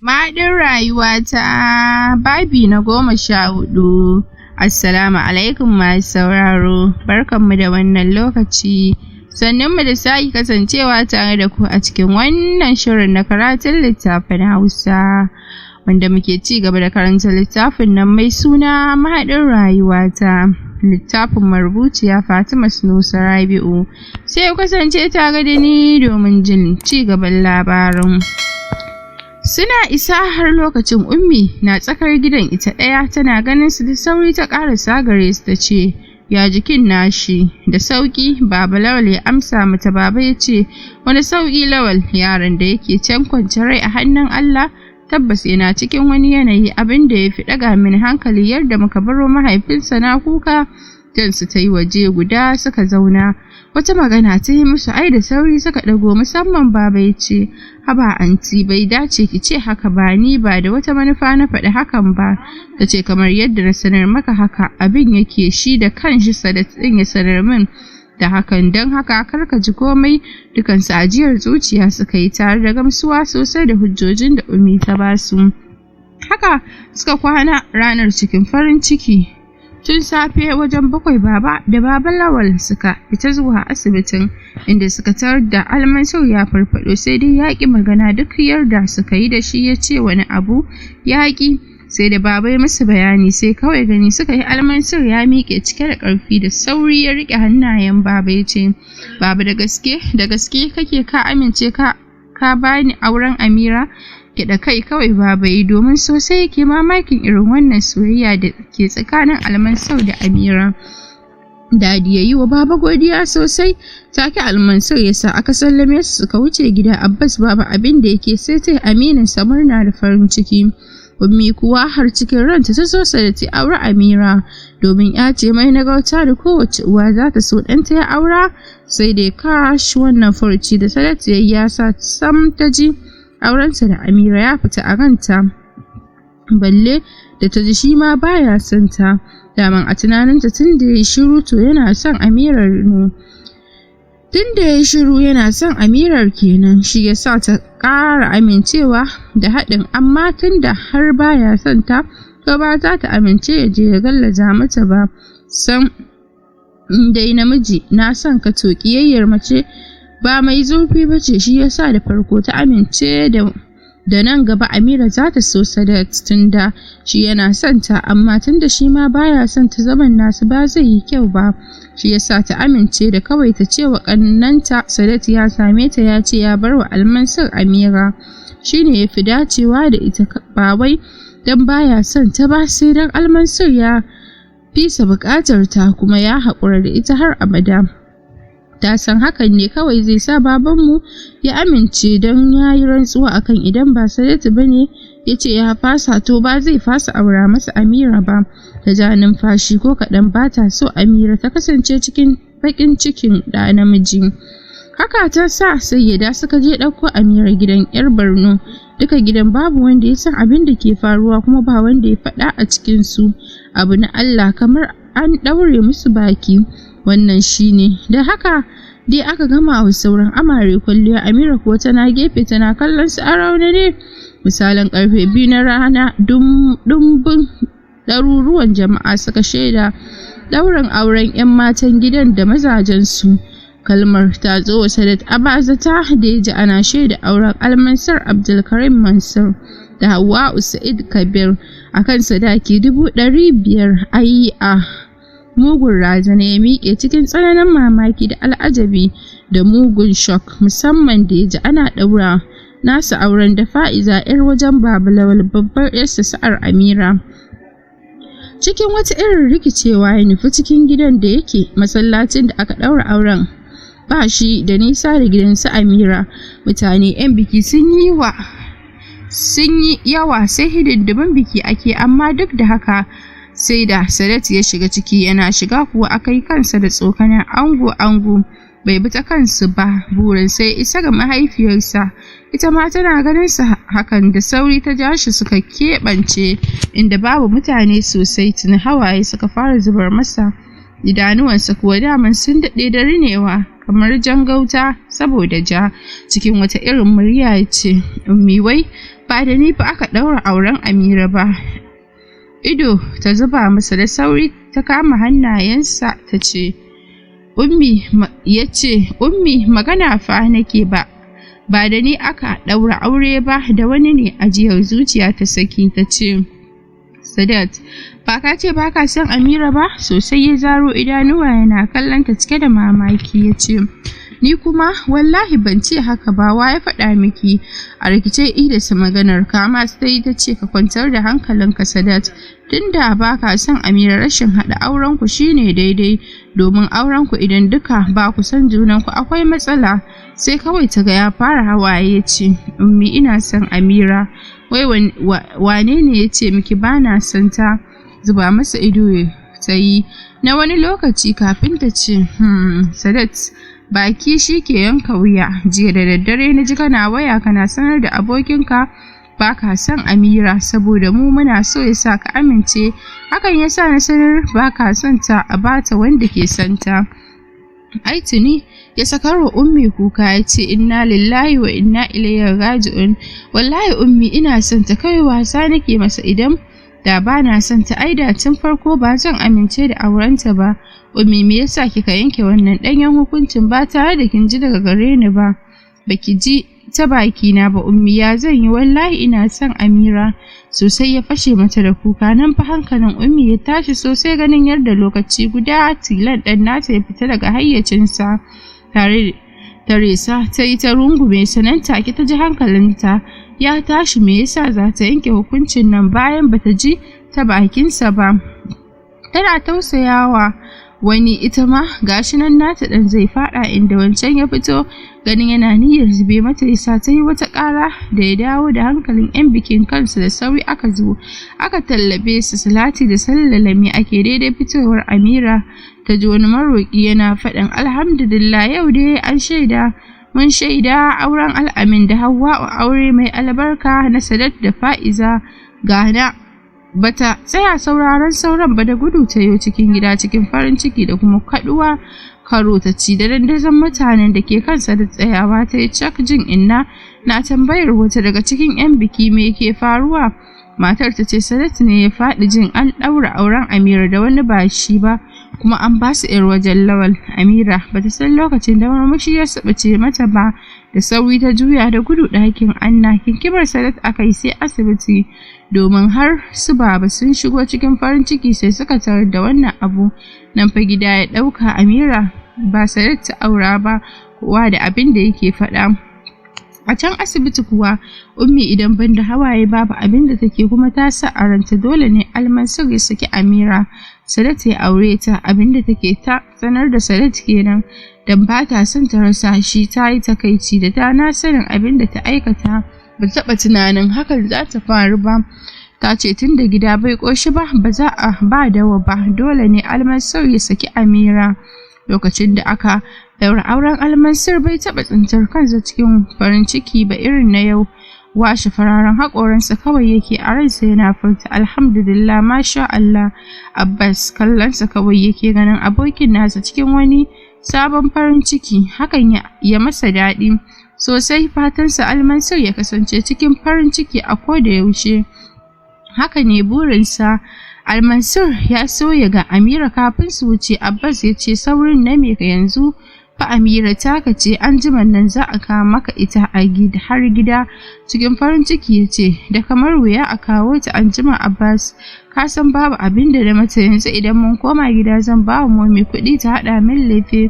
Mahaɗin rayuwata babi na 14. Assalamu alaikum masu sauraro, barkanmu da wannan lokaci, sannunmu da sake kasancewa tare da ku a cikin wannan shirin na karatun littafin Hausa, wanda muke ci gaba da karanta littafin nan mai suna Mahaɗin rayuwata, littafin marubuciya Fatima Sunusi Rabi'u. Sai ku kasance tare da ni domin jin ci gaban labarin. Suna isa har lokacin Ummi na tsakar gidan ita ɗaya, tana ganin su da sauri ta ƙarasa gare su ta ce, ya jikin nashi? Da sauƙi, Baba Lawal ya amsa mata. Baba ya ce, wani sauƙi Lawal, yaron da yake can kwance rai a hannun Allah, tabbas yana cikin wani yanayi. Abin da ya fi ɗaga min hankali yadda muka baro mahaifinsa na kuka, jan su ta yi waje guda suka zauna. Wata magana ta yi musu, ai da sauri suka ɗago, musamman Baba ya ce, haba anti, bai dace ki ce haka ba, ni ba da wata manufa na faɗi hakan ba. Ta ce, kamar yadda na sanar maka haka abin yake, shi da kanshi Sadat ɗin ya sanar min da hakan, don haka kar ka ji komai. Dukansu ajiyar zuciya suka yi tare da gamsuwa sosai da hujjojin da Ummi ta basu. Haka suka kwana ranar cikin farin ciki. Tun safe wajen 7 Baba da Baba Lawal suka fita zuwa asibitin, inda suka tarar da Almansur ya farfado, sai dai ya ƙi magana. Duk yarda suka yi da shi ya ce wani abu ya ƙi, sai da Baba ya musu bayani sai kawai gani suka yi Almansur ya miƙe cike da ƙarfi, da sauri ya riƙe hannayen Baba ya ce, Baba da gaske kake, ka amince ka bani auren Amira? Gyaɗa kai kawai Baba yi, domin sosai yake mamakin irin wannan soyayya da ke tsakanin Almansur da Amira. Dadi ya yi wa Baba godiya sosai. Take Almansur ya sa aka sallame su suka wuce gida. Abbas Baba abin da yake sai ta aminin sa murna da farin ciki. Ummi kuwa har cikin ranta ta so Sadat ya aure Amira, domin ya ce mai nagarta da kowace uwa za ta so ɗanta ya aura. Sai dai kash, wannan furuci da Sadat ya sa sam ta ji aurensa da Amira ya fita a ranta, balle da ta ji shi ma baya son ta. Daman a tunaninta tun da ya yi shiru to yana son Amirar ne. Tun da ya yi shiru yana son Amirar kenan, shi ya sa ta ƙara amincewa da haɗin, amma tun da har baya son ta, to ba za ta amince ya je ya gallaza mata ba. Sam dai namiji na son ka, to ƙiyayyar mace ba mai zurfi ba ce, shi yasa da farko ta amince da nan gaba Amira za ta so Sadat, tunda shi yana son ta, amma tunda shi ma baya son ta, zaman nasu ba zai yi kyau ba. Shi yasa ta amince da kawai ta ce wa ƙannanta Sadat ya same ta ya ce ya bar wa Almansur Amira, shine ya fi dacewa da ita, ba wai dan baya son ta ba, sai dan Almansur ya fisa buƙatar ta kuma ya haƙura da ita har abada. Ta san hakan ne kawai zai sa babanmu ya amince, don ya yi rantsuwa akan idan ba Sadat ba ne ya ce ya fasa, to ba zai fasa aura masa Amira ba. Ta ja numfashi, ko kaɗan ba ta so Amira ta kasance cikin baƙin cikin ɗa namiji. Haka ta sa Sayyada suka je ɗauko Amira gidan 'yar Borno. Duka gidan babu wanda ya san abin da ke faruwa, kuma ba wanda ya faɗa a cikinsu. Abu na Allah, kamar an ɗaure musu baki. Wannan shine da haka dai aka gama wa sauran amare kwalliya. Amira kuwa tana gefe tana kallon su a raunane. Misalin karfe 2 na rana, dumbin ɗaruruwan jama'a suka shaida ɗaurin auren 'yan matan gidan da mazajen su. Kalmar ta zo wa Sadat a bazata da ya ji ana shaida auren Almansur Abdulkarim Mansur da Hawwa'u Sa'id Kabir akan sadaki 500,000. Mugun razana ya miƙe cikin tsananin mamaki da al'ajabi da mugun shock, musamman da ya ji ana ɗaura nasa auren da Fa'iza 'yar wajen Baba Lawal, babbar 'yarsa sa'ar Amira. Cikin wata irin rikicewa ya nufi cikin gidan da yake. Masallacin da aka ɗaura auren ba shi da nisa da gidan su Amira. Mutane 'yan biki sun yi yawa, sai hidindimin biki ake, amma duk da haka sai da Sadat ya shiga ciki. Yana shiga kuwa aka yi kansa da tsokanar ango bai bi ta kansu ba, burin sai isa ga mahaifiyarsa. Ita ma tana ganin sa hakan, da sauri ta ja shi suka keɓance inda babu mutane sosai. Tuni hawaye suka fara zubar masa, idanuwansa kuwa daman sun daɗe da rinewa kamar jan gauta saboda ja. Cikin wata irin murya ya ce, Ummi, wai ba da ni fa aka ɗaura auren Amira ba. Ido ta zuba masa da sauri ta kama hannayensa ta ce, Ummi ya ce, Ummi magana fa nake ba da ni aka ɗaura aure ba da wani ne. Ajiyar zuciya ta saki ta ce, Sadat, ba ka ce ba ka son Amira ba? Sosai ya zaro idanuwa yana kallon ta cike da mamaki ya ce, Ni kuma wallahi ban ce haka ba, wa ya faɗa miki? A rikice idasa maganar kama sai ta ce ka kwantar da hankalinka Sadat, tunda ba ka son Amira rashin haɗa auren ku shine daidai, domin auren ku idan duka ba ku son junan ku akwai matsala. Sai kawai ta ga ya fara hawaye ya ce, Ummi ina son Amira. Wai wane ne ya ce miki ba na son ta? Zuba masa ido ta yi na wani lokaci kafin ta ce, Sadat, baki shi ke yanka wuya. Jiya da daddare na ji kana waya kana sanar da abokinka ba ka son Amira saboda mu muna so ya sa ka amince. Hakan ya sa na sanar ba ka son ta a bata wanda ke son ta. Ai tuni ya sakarwa Ummi kuka ya ce, Inna lillahi wa inna ilaihi raji'un. Wallahi Ummi ina son ta, kai wasa nake masa. Idan da ba na son ta ai da tun farko ba zan amince da aurenta ba. Ummi me yasa kika yanke wannan danyen hukuncin ba tare da kin ji daga gare ni ba? Baki ji ta baki na ba Ummi, ya zan yi? Wallahi ina son Amira. Sosai ya fashe mata da kuka. Nan fa hankalin Ummi ya tashi sosai ganin yadda lokaci guda tilan dan nata ya fita daga hayyacinsa. Tare Teresa ta yi ta rungume sanan take ta ji hankalinta ya tashi. Me yasa za ta yanke hukuncin nan bayan bata ji ta bakinsa ba? Tana tausayawa wani ita ma gashi nan nata dan zai fada inda wancan ya fito. Ganin yana niyyar zube mata yasa ta yi wata ƙara da ya dawo da hankalin 'yan bikin kansu. Da sauri aka zo aka tallabe su. Salati da sallalami ake daidai fitowar Amira. Ta ji wani maroƙi yana faɗin, Alhamdulillah, yau dai mun shaida auren Al'amin da Hawwa'u, aure mai albarka na Sadat da Fa'iza. Gana bata tsaya sauraron sauran ba, da gudu ta yo cikin gida cikin farin ciki da kuma kaduwa. Karo ta ci da dandazon mutanen da ke kansa da tsayawa ta yi cak jin inna na tambayar wata daga cikin 'yan biki me ke faruwa. Matar ta ce Sadat ne ya faɗi jin an ɗaura auren Amira da wani ba shi ba, kuma an ba su 'yar wajen Lawal. Amira bata san lokacin da murmushi ya sabace mata ba. Da sauri ta juya da gudu ɗakin Anna. Kinkibar Sadat aka yi sai asibiti, domin har su baba sun shigo cikin farin ciki sai suka tarar da wannan abu. Nan fa gida ya ɗauka. Amira ba Sadat ta aura ba, kowa da abin da yake faɗa. A can asibiti kuwa Ummi idan ban da hawaye babu abin da take, kuma ta sa a ranta dole ne Almansur ya saki Amira. Sadat ya aure ta. Abin da take ta sanar da Sadat kenan, dan ba ta son ta rasa shi. Ta yi takaici da ta na sanin abin da ta aikata. Ba taɓa tunanin hakan za ta faru ba. Ta ce tun da gida bai ƙoshi ba, ba za a ba dawa ba, dole ne Almansur ya saki Amira. Lokacin da aka daura auren Almansur bai taɓa tsintar kansa cikin farin ciki ba irin na yau. Washe fararen haƙoransa kawai yake a ransa yana furta Alhamdulillah, masha Allah. Abbas kallonsa kawai yake, ganin abokin nasa cikin wani sabon farin ciki. Hakan ya masa daɗi sosai. Fatansa Almansur ya kasance cikin farin ciki a koda yaushe. Haka ne burinsa. Almansur ya so ya ga Amira kafin su wuce. Abbas ya ce saurin na me ka yanzu fa Amira taka ce, an jima nan za a kawo maka ita a har gida. Cikin farin ciki ya ce da kamar wuya a kawo ta an jima. Abbas ka san babu abin da na mata yanzu, idan mun koma gida zan ba wa momi kuɗi ta haɗa min lefe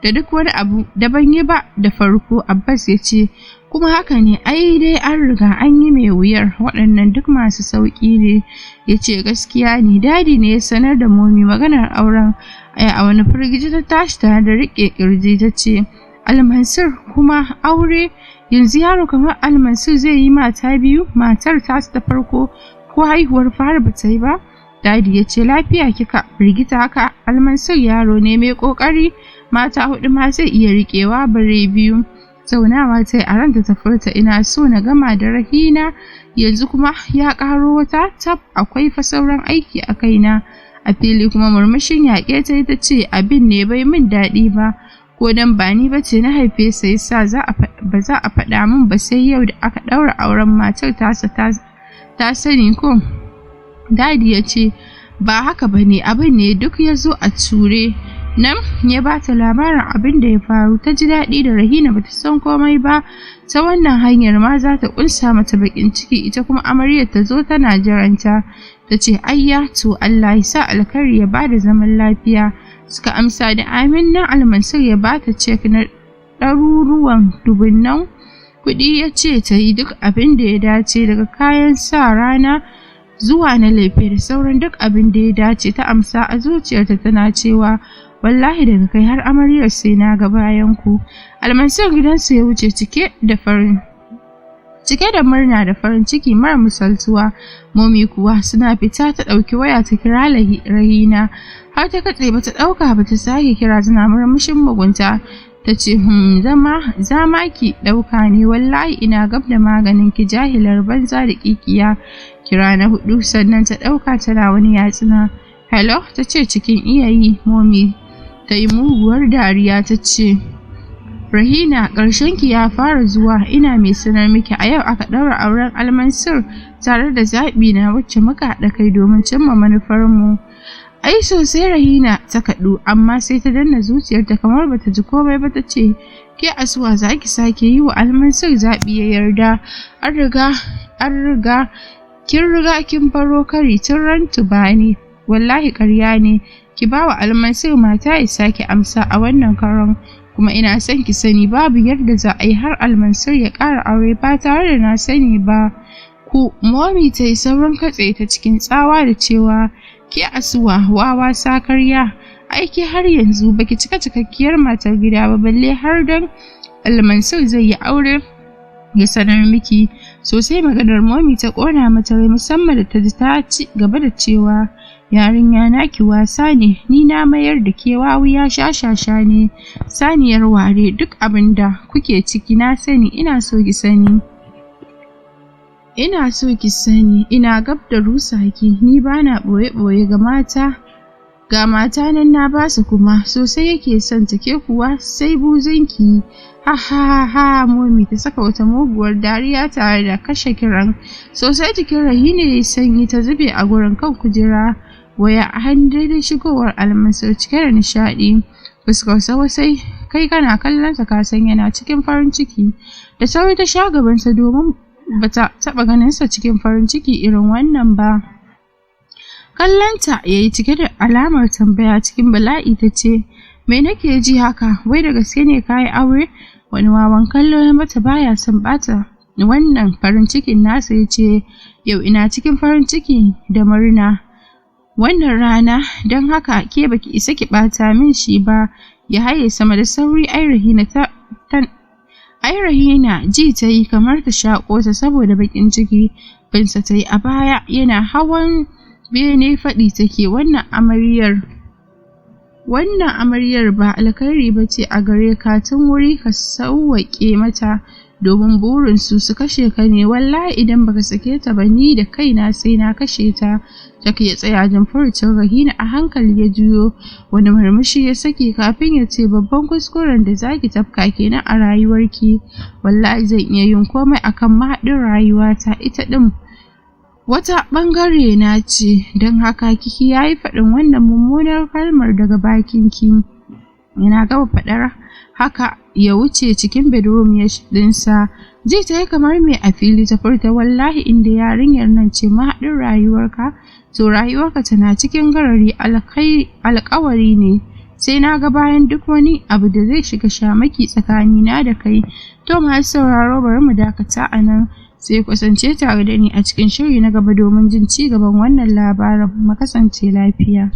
da duk wani abu da ban yi ba da farko. Abbas ya ce kuma haka ne, ai dai an riga an yi mai wuyar, waɗannan duk masu sauƙi ne. Ya ce gaskiya ne, dadi ne ya sanar da momi maganar auren. A wani firgici ta tashi tare da riƙe ƙirji ta ce, Almansur kuma aure? Yanzu yaro kamar Almansur zai yi mata biyu? Matar ta farko ko haihuwar fara ba ta yi ba? Dadi ya ce lafiya kika firgita haka? Almansur yaro ne mai ƙoƙari, mata 4 ma zai iya riƙewa bare 2. Zaunawa ta yi a ranta ta furta, ina so na gama da Rahina, yanzu kuma ya ƙaro wata. Tab, akwai fa sauran aiki a kaina. A fili kuma murmushin yaƙe ta yi ta ce abin ne bai min daɗi ba, ko dan ba ni bace na haife sa yasa za a ba za a faɗa min ba sai yau da aka ɗaura auren matar tasa ta sani ko. Dadi ya ce ba haka ba ne, abin ne duk ya zo a ture. Nan ya ba ta labarin abin da ya faru. Ta ji daɗi da Rahina bata san komai ba, ta wannan hanyar ma za ta ƙunsa mata baƙin ciki, ita kuma amaryar ta zo tana jiranta. Ta ce ayya to Allah ya sa alkhairi ya bada zaman lafiya. Suka amsa da amin. Nan Almansur ya bata cek na ɗaruruwan dubunnan kuɗi, ya ce ta yi duk abin da ya dace, daga kayan sa rana zuwa na lefe da sauran duk abin da ya dace. Ta amsa a zuciyarta tana cewa wallahi daga kai har amaryar sai na ga bayan ku. Almansur gidansu ya wuce cike da murna da farin ciki mara misaltuwa. Momi kuwa suna fita ta ɗauki waya ta kira Rahina, har ta katse bata ɗauka ba, ta sake kira tana murmushin mugunta. Ta ce zama ki ɗauka ne, wallahi ina gab da maganin ki jahilar banza da kikiya. Kira na 4 sannan ta ɗauka tana wani yatsuna. Hello, ta ce cikin iyayi. Momi ta yi muguwar dariya ta ce Rahina, ƙarshenki ya fara zuwa, ina mai sanar miki a yau aka ɗaura auren Almansur tare da zaɓi na wacce muka haɗa kai domin cimma manufarmu. Ai sosai Rahina ta kaɗu, amma sai ta danna zuciyarta kamar bata ji komai ba. Ta ce ke Asuwa za ki sake yi wa Almansur zaɓi ya yarda? Kin riga kin baro kari tun ran tubani. Wallahi ƙarya ne, ki ba wa Almansur mata ya sake amsa a wannan karon. Kuma ina son ki sani babu yadda za a yi har Almansur ya ƙara aure ba tare da na sani ba. Momi ta yi saurin katse ta cikin tsawa da cewa ke Asuwa wawa sakarya, aiki har yanzu baki cika cikakkiyar matar gida ba, balle har dan Almansur zai yi aure ya sanar miki. Sosai maganar Momi ta ƙona mata rai, musamman da ta ji ta ci gaba da cewa yarinya naki wasa ne, ni na mayar da ke wawiya shashasha ne, saniyar ware, duk abin da kuke ciki na sani. Ina so ki sani ina gab da rusa ki, ni bana ɓoye-ɓoye ga mata nan na basu, kuma sosai yake son ta, ke kuwa sai buzunki. Ha. Momi ta saka wata muguwar dariya tare da kashe kiran. Sosai jikin Rahina ya sanyi, ta zube a gurin kan kujera, waya a hannu daidai shigowar Almansur cike da nishaɗi. Fuskarsa wasai, kai kana kallonsa ka san yana cikin farin ciki. Da sauri ta sha gabansa domin bata taɓa ganinsa cikin farin ciki irin wannan ba. Kallonta ya yi cike da alamar tambaya. Cikin bala'i ta ce me nake ji haka, wai da gaske ne ka yi aure? Wani wawan kallo ya mata, baya son bata wannan farin cikin nasa. Ya ce yau ina cikin farin ciki da murna wannan rana, don haka ke baki isa ki bata min shi ba. Ya haye sama da sauri. Ai Rahina ji ta yi kamar ta shaƙo ta saboda bakin ciki. Binsa ta yi a baya, yana hawan bene faɗi take wannan amaryar ba alkhairi ba ce a gare ka, tun wuri ka sauwaƙe mata, domin burin su kashe ka ne. Wallahi idan baka sake ta ba, ni da kaina sai na kashe ta. Take ya tsaya jin furucin Rahina, a hankali ya juyo, wani murmushi ya saki kafin ya ce babban kuskuren da zaki tafka kenan a rayuwarki. Wallahi zan iya yin komai akan mahaɗin rayuwata, ita ɗin wata ɓangare na ce, don haka kiki yayi faɗin wannan mummunar kalmar daga bakinki. Yana gaba faɗar haka ya wuce cikin bedroom ɗinsa. Ji ta yi kamar mai a fili ta furta wallahi inda yarinyar nan ce mahaɗin rayuwarka, to rayuwarka tana cikin garari. Alƙawari ne sai na ga bayan duk wani abu da zai shiga shamaki tsakanina da kai. To masu sauraro, bari mu dakata a nan, sai kasance tare da ni a cikin shiri na gaba domin jin ci gaban wannan labarin. Mu kasance lafiya.